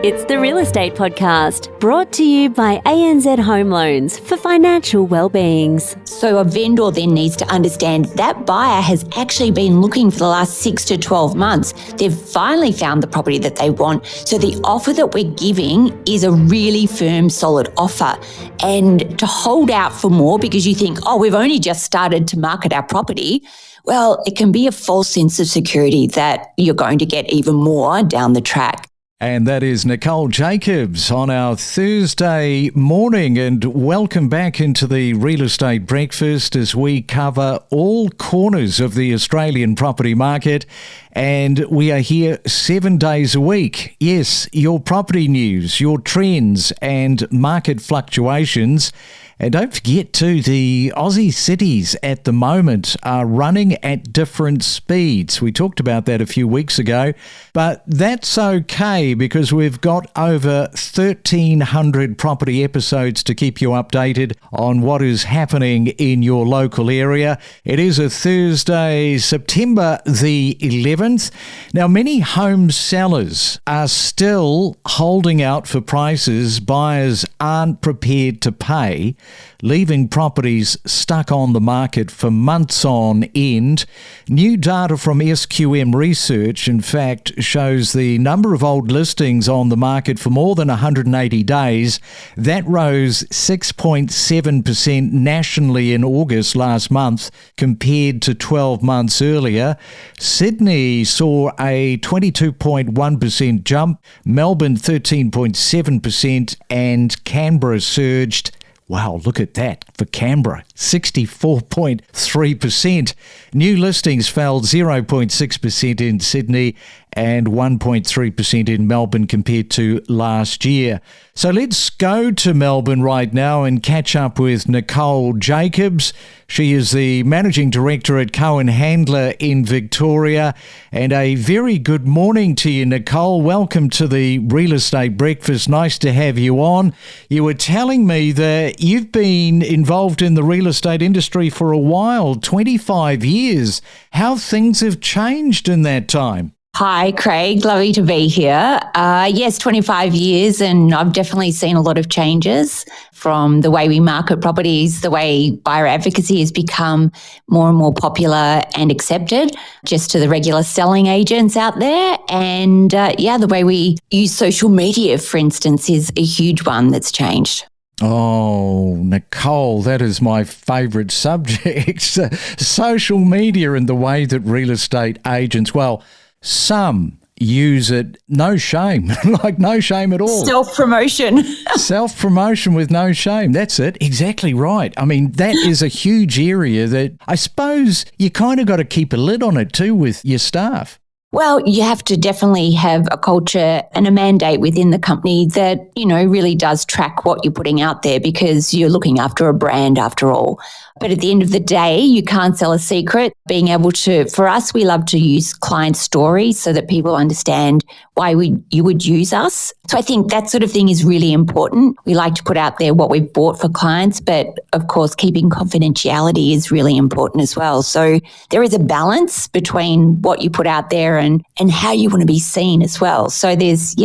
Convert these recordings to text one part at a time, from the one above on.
It's the Real Estate Podcast, brought to you by ANZ Home Loans for financial well-beings. So a vendor then needs to understand that buyer has actually been looking for the last 6 to 12 months. They've finally found the property that they want. So the offer that we're giving is a really firm, solid offer. And to hold out for more because you think, oh, we've only just started to market our property, well, it can be a false sense of security that you're going to get even more down the track. And that is Nicole Jacobs on our Thursday morning, and welcome back into the Real Estate Breakfast as we cover all corners of the Australian property market, and we are here 7 days a week. Yes, your property news, your trends and market fluctuations. And don't forget too, the Aussie cities at the moment are running at different speeds. We talked about that a few weeks ago, but that's okay because we've got over 1,300 property episodes to keep you updated on what is happening in your local area. It is a Thursday, September the 11th. Now, many home sellers are still holding out for prices buyers aren't prepared to pay, leaving properties stuck on the market for months on end. New data from SQM Research, in fact, shows the number of old listings on the market for more than 180 days. That rose 6.7% nationally in August last month compared to 12 months earlier. Sydney saw a 22.1% jump, Melbourne 13.7%, and Canberra surged. Wow, look at that. For Canberra, 64.3%. New listings fell 0.6% in Sydney and 1.3% in Melbourne compared to last year. So let's go to Melbourne right now and catch up with Nicole Jacobs. She is the Managing Director at Cohen Handler in Victoria. And a very good morning to you, Nicole. Welcome to the Real Estate Breakfast. Nice to have you on. You were telling me that you've been involved in the real estate industry for a while, 25 years. How things have changed in that time. Hi, Craig. Lovely to be here. Yes, 25 years, and I've definitely seen a lot of changes from the way we market properties, the way buyer advocacy has become more and more popular and accepted, just to the regular selling agents out there. And the way we use social media, for instance, is a huge one that's changed. Oh, Nicole, that is my favourite subject. Social media and the way that real estate agents, well, some use it, no shame, like no shame at all. Self-promotion. Self-promotion with no shame. That's it. Exactly right. I mean, that is a huge area that I suppose you kind of got to keep a lid on it too with your staff. Well, you have to definitely have a culture and a mandate within the company that, really does track what you're putting out there because you're looking after a brand after all. But at the end of the day, you can't sell a secret. Being able to, for us, we love to use client stories so that people understand why you would use us. So I think that sort of thing is really important. We like to put out there what we've bought for clients, but of course, keeping confidentiality is really important as well. So there is a balance between what you put out there and how you want to be seen as well. So there's,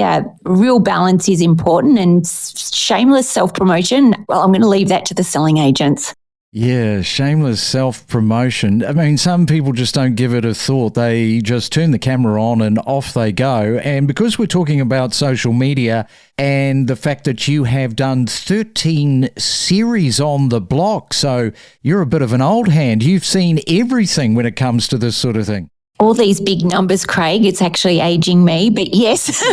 real balance is important, and shameless self-promotion, well, I'm going to leave that to the selling agents. Yeah, shameless self-promotion. I mean, some people just don't give it a thought. They just turn the camera on and off they go. And because we're talking about social media and the fact that you have done 13 series on the block, so you're a bit of an old hand. You've seen everything when it comes to this sort of thing. All these big numbers, Craig, it's actually aging me. But yes,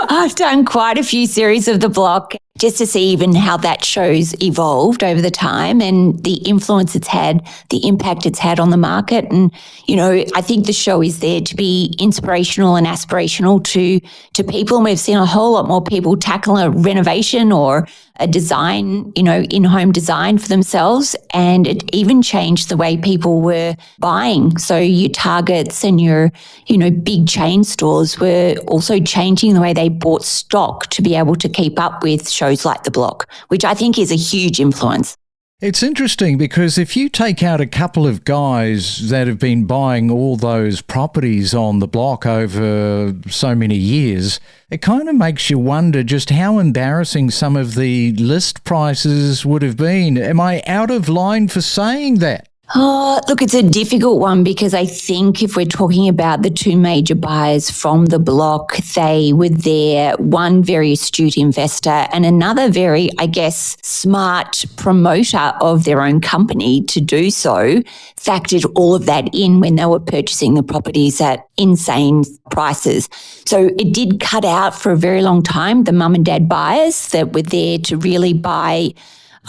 I've done quite a few series of the block just to see even how that show's evolved over the time and the influence it's had, the impact it's had on the market. And, I think the show is there to be inspirational and aspirational to people. And we've seen a whole lot more people tackle a renovation or a design, in-home design for themselves. And it even changed the way people were buying. So your Targets and your, big chain stores were also changing the way they bought stock to be able to keep up with shows like The Block, which I think is a huge influence. It's interesting because if you take out a couple of guys that have been buying all those properties on the block over so many years, it kind of makes you wonder just how embarrassing some of the list prices would have been. Am I out of line for saying that? Oh, look, it's a difficult one because I think if we're talking about the two major buyers from the block, they were there, one very astute investor and another very, I guess, smart promoter of their own company to do so, factored all of that in when they were purchasing the properties at insane prices. So it did cut out for a very long time the mum and dad buyers that were there to really buy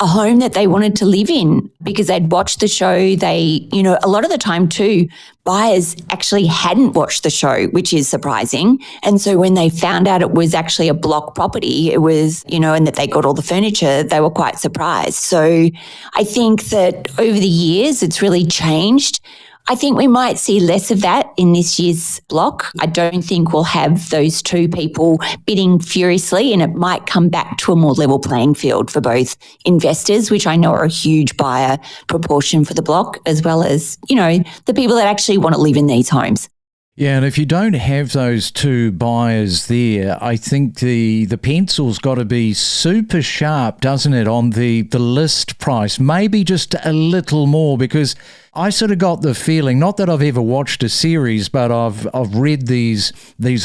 a home that they wanted to live in because they'd watched the show. They, a lot of the time too, buyers actually hadn't watched the show, which is surprising. And so when they found out it was actually a block property, it was, and that they got all the furniture, they were quite surprised. So I think that over the years, it's really changed. I think we might see less of that in this year's block. I don't think we'll have those two people bidding furiously, and it might come back to a more level playing field for both investors, which I know are a huge buyer proportion for the block, as well as, the people that actually want to live in these homes. Yeah, and if you don't have those two buyers there, I think the pencil's got to be super sharp, doesn't it, on the list price? Maybe just a little more, because I sort of got the feeling, not that I've ever watched a series, but I've read these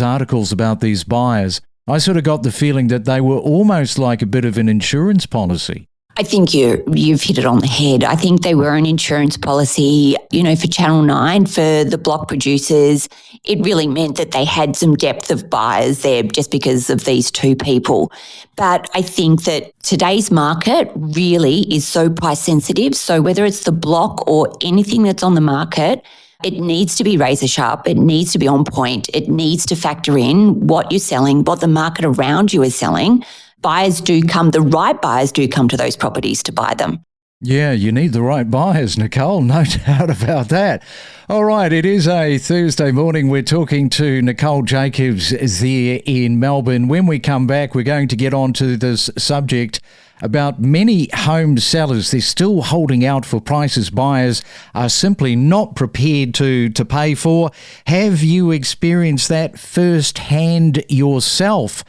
articles about these buyers. I sort of got the feeling that they were almost like a bit of an insurance policy. I think you've hit it on the head. I think they were an insurance policy, for Channel 9, for the block producers. It really meant that they had some depth of buyers there just because of these two people. But I think that today's market really is so price sensitive. So whether it's the block or anything that's on the market, it needs to be razor sharp. It needs to be on point. It needs to factor in what you're selling, what the market around you is selling. The right buyers do come to those properties to buy them. Yeah, you need the right buyers, Nicole, no doubt about that. All right, it is a Thursday morning. We're talking to Nicole Jacobs there in Melbourne. When we come back, we're going to get on to this subject about many home sellers. They're still holding out for prices buyers are simply not prepared to pay for. Have you experienced that firsthand yourself?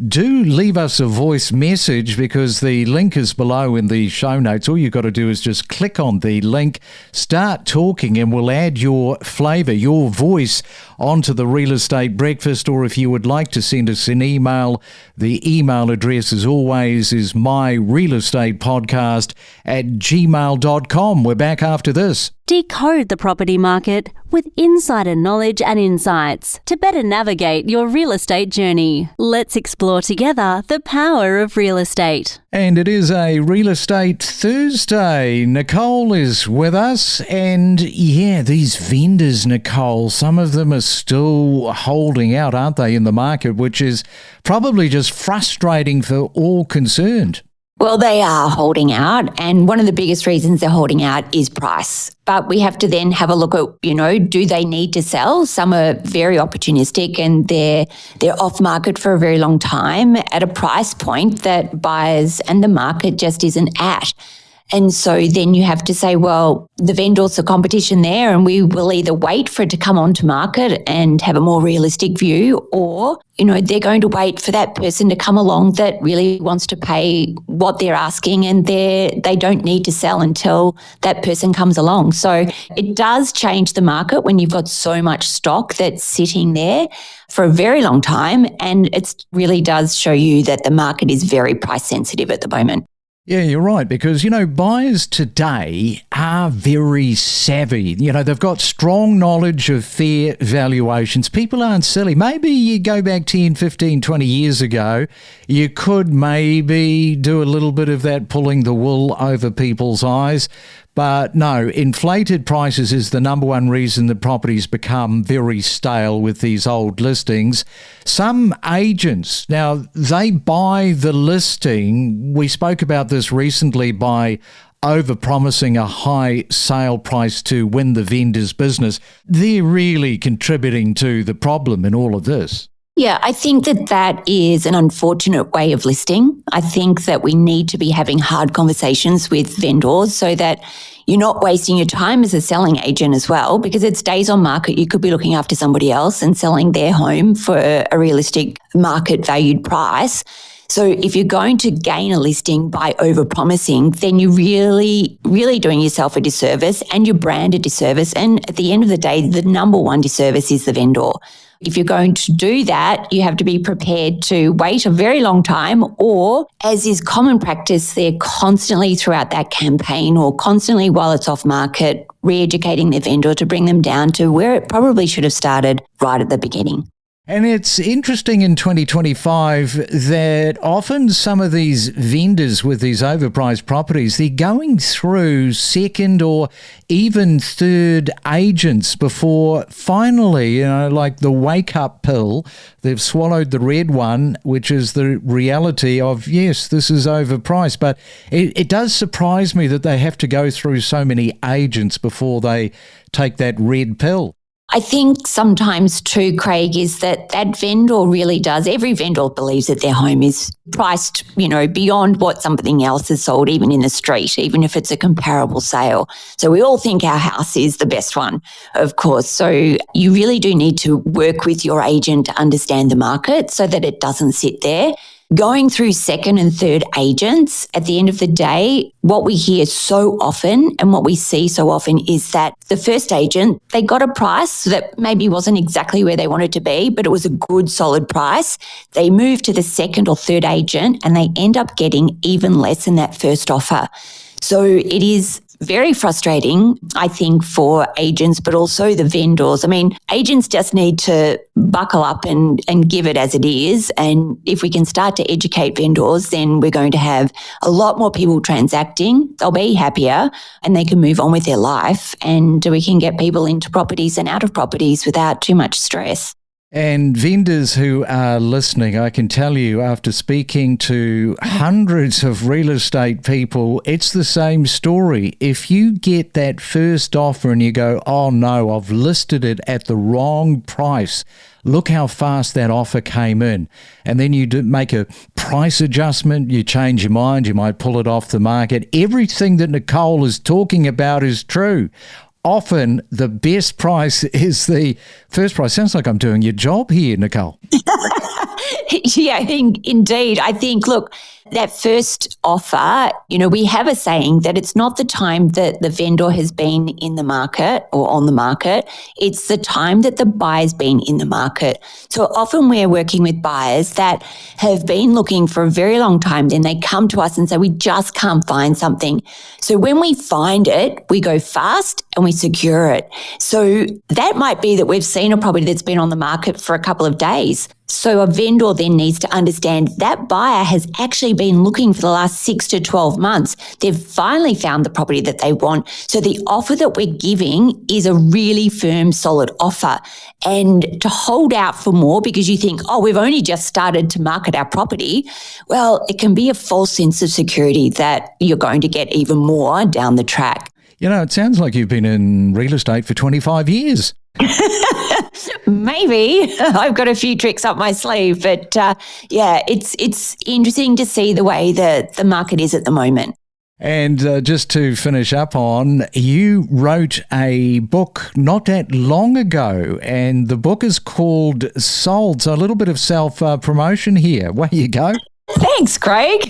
Do leave us a voice message because the link is below in the show notes. All you've got to do is just click on the link, start talking, and we'll add your flavour, your voice onto the Real Estate Breakfast. Or if you would like to send us an email, the email address as always is myrealestatepodcast@gmail.com. We're back after this. Decode the property market with insider knowledge and insights to better navigate your real estate journey. Let's explore together the power of real estate. And it is a Real Estate Thursday. Nicole is with us. And yeah, these vendors, Nicole, some of them are still holding out, aren't they, in the market, which is probably just frustrating for all concerned. Well, they are holding out, and one of the biggest reasons they're holding out is price. But we have to then have a look at, do they need to sell? Some are very opportunistic and they're off market for a very long time at a price point that buyers and the market just isn't at. And so then you have to say, well, the vendor's a competition there, and we will either wait for it to come onto market and have a more realistic view, or, they're going to wait for that person to come along that really wants to pay what they're asking, and they don't need to sell until that person comes along. So it does change the market when you've got so much stock that's sitting there for a very long time, and it really does show you that the market is very price sensitive at the moment. Yeah, you're right, because, buyers today are very savvy. They've got strong knowledge of fair valuations. People aren't silly. Maybe you go back 10, 15, 20 years ago, you could maybe do a little bit of that pulling the wool over people's eyes. But no, inflated prices is the number one reason that properties become very stale with these old listings. Some agents, now they buy the listing. We spoke about this recently by over-promising a high sale price to win the vendor's business. They're really contributing to the problem in all of this. Yeah, I think that is an unfortunate way of listing. I think that we need to be having hard conversations with vendors so that you're not wasting your time as a selling agent as well, because it's days on market. You could be looking after somebody else and selling their home for a realistic market valued price. So if you're going to gain a listing by overpromising, then you're really, really doing yourself a disservice and your brand a disservice. And at the end of the day, the number one disservice is the vendor. If you're going to do that, you have to be prepared to wait a very long time, or as is common practice, they're constantly throughout that campaign or constantly while it's off market, re-educating their vendor to bring them down to where it probably should have started right at the beginning. And it's interesting in 2025 that often some of these vendors with these overpriced properties, they're going through second or even third agents before finally, like the wake-up pill, they've swallowed the red one, which is the reality of, yes, this is overpriced. But it does surprise me that they have to go through so many agents before they take that red pill. I think sometimes too, Craig, is that vendor really does. Every vendor believes that their home is priced, beyond what something else is sold, even in the street, even if it's a comparable sale. So we all think our house is the best one, of course. So you really do need to work with your agent to understand the market so that it doesn't sit there. Going through second and third agents, at the end of the day, what we hear so often and what we see so often is that the first agent, they got a price that maybe wasn't exactly where they wanted to be, but it was a good, solid price. They move to the second or third agent and they end up getting even less than that first offer. So it is very frustrating, I think, for agents, but also the vendors. I mean, agents just need to buckle up and give it as it is. And if we can start to educate vendors, then we're going to have a lot more people transacting. They'll be happier and they can move on with their life. And we can get people into properties and out of properties without too much stress. And vendors who are listening, I can tell you after speaking to hundreds of real estate people, it's the same story. If you get that first offer and you go, oh no, I've listed it at the wrong price, look how fast that offer came in. And then you make a price adjustment, you change your mind, you might pull it off the market. Everything that Nicole is talking about is true. Often the best price is the first price. Sounds like I'm doing your job here, Nicole. Yeah, indeed. I think, look, that first offer, we have a saying that it's not the time that the vendor has been in the market or on the market. It's the time that the buyer's been in the market. So often we're working with buyers that have been looking for a very long time. Then they come to us and say, we just can't find something. So when we find it, we go fast and we secure it. So that might be that we've seen a property that's been on the market for a couple of days. So a vendor then needs to understand that buyer has actually been looking for the last 6 to 12 months. They've finally found the property that they want. So the offer that we're giving is a really firm, solid offer. And to hold out for more because you think, oh, we've only just started to market our property, well, it can be a false sense of security that you're going to get even more down the track. It sounds like you've been in real estate for 25 years. Maybe. I've got a few tricks up my sleeve, but it's interesting to see the way that the market is at the moment. And just to finish up on, you wrote a book not that long ago, and the book is called Sold. So a little bit of self-promotion here. Away you go. Thanks, Craig.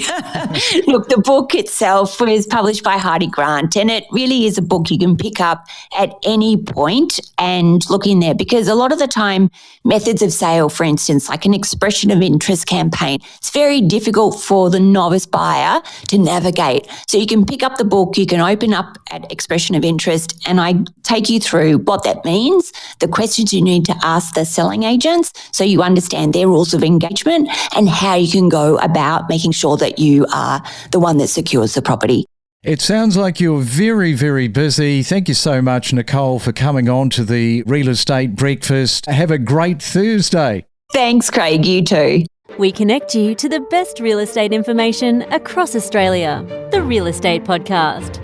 Look, the book itself was published by Hardy Grant, and it really is a book you can pick up at any point and look in there, because a lot of the time, methods of sale, for instance, like an expression of interest campaign, it's very difficult for the novice buyer to navigate. So you can pick up the book, you can open up at expression of interest, and I take you through what that means, the questions you need to ask the selling agents so you understand their rules of engagement and how you can go about making sure that you are the one that secures the property. It sounds like you're very, very busy. Thank you so much, Nicole, for coming on to the Real Estate Breakfast. Have a great Thursday. Thanks, Craig. You too. We connect you to the best real estate information across Australia. The Real Estate Podcast.